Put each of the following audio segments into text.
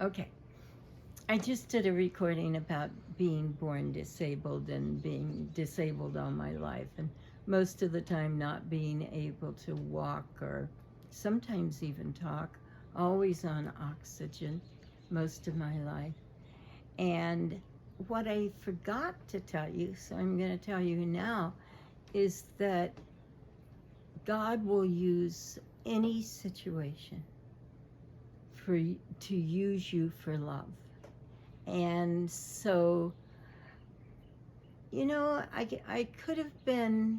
Okay. I just did a recording about being born disabled and being disabled all my life, and most of the time not being able to walk or sometimes even talk, always on oxygen most of my life. And what I forgot to tell you, so I'm going to tell you now, is that God will use any situation to use you for love. And so, I could have been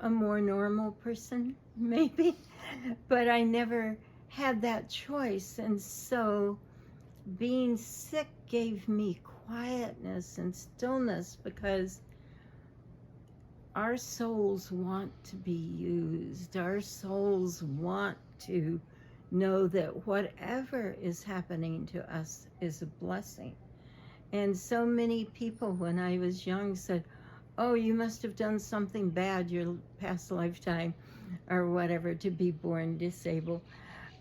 a more normal person, maybe, but I never had that choice. And so being sick gave me quietness and stillness, because our souls want to be used. Our souls want to know that whatever is happening to us is a blessing. And so many people when I was young said, oh, you must have done something bad your past lifetime or whatever to be born disabled.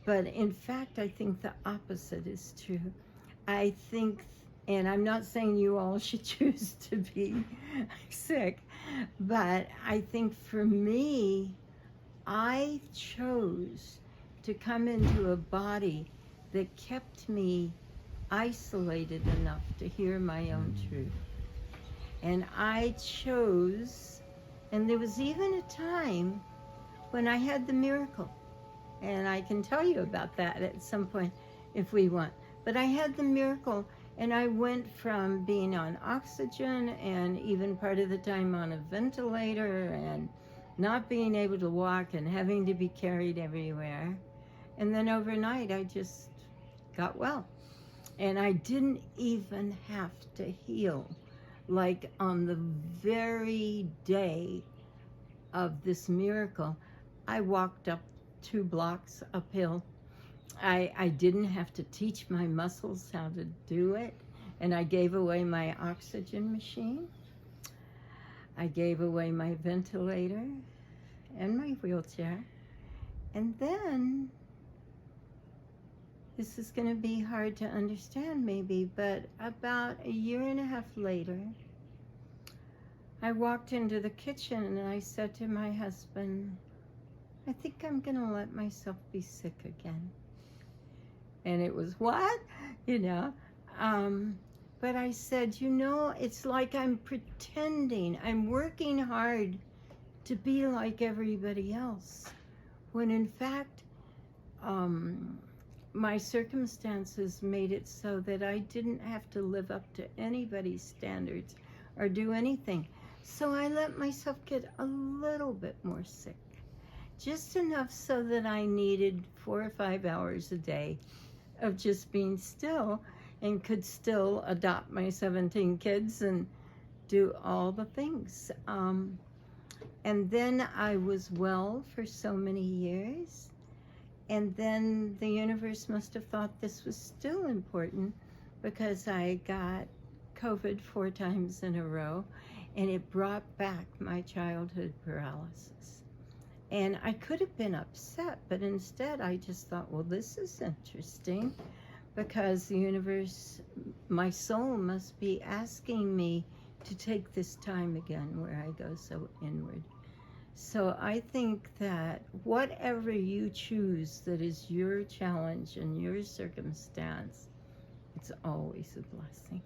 But in fact, I think the opposite is true. I think, and I'm not saying you all should choose to be sick, but I think for me, I chose to come into a body that kept me isolated enough to hear my own truth. And I chose, and there was even a time when I had the miracle. And I can tell you about that at some point if we want. But I had the miracle, and I went from being on oxygen and even part of the time on a ventilator and not being able to walk and having to be carried everywhere. And then overnight, I just got well. And I didn't even have to heal. Like on the very day of this miracle, I walked up 2 blocks uphill. I didn't have to teach my muscles how to do it. And I gave away my oxygen machine. I gave away my ventilator and my wheelchair. And then, this is going to be hard to understand maybe, but about a year and a half later, I walked into the kitchen and I said to my husband, I think I'm going to let myself be sick again. And it was, what? But I said, it's like I'm pretending. I'm working hard to be like everybody else, when in fact, my circumstances made it so that I didn't have to live up to anybody's standards or do anything. So I let myself get a little bit more sick, just enough so that I needed 4 or 5 hours a day of just being still, and could still adopt my 17 kids and do all the things. And then I was well for so many years. And then the universe must have thought this was still important, because I got COVID 4 times in a row, and it brought back my childhood paralysis. And I could have been upset, but instead I just thought, well, this is interesting, because the universe, my soul must be asking me to take this time again where I go so inward. So I think that whatever you choose that is your challenge and your circumstance, it's always a blessing.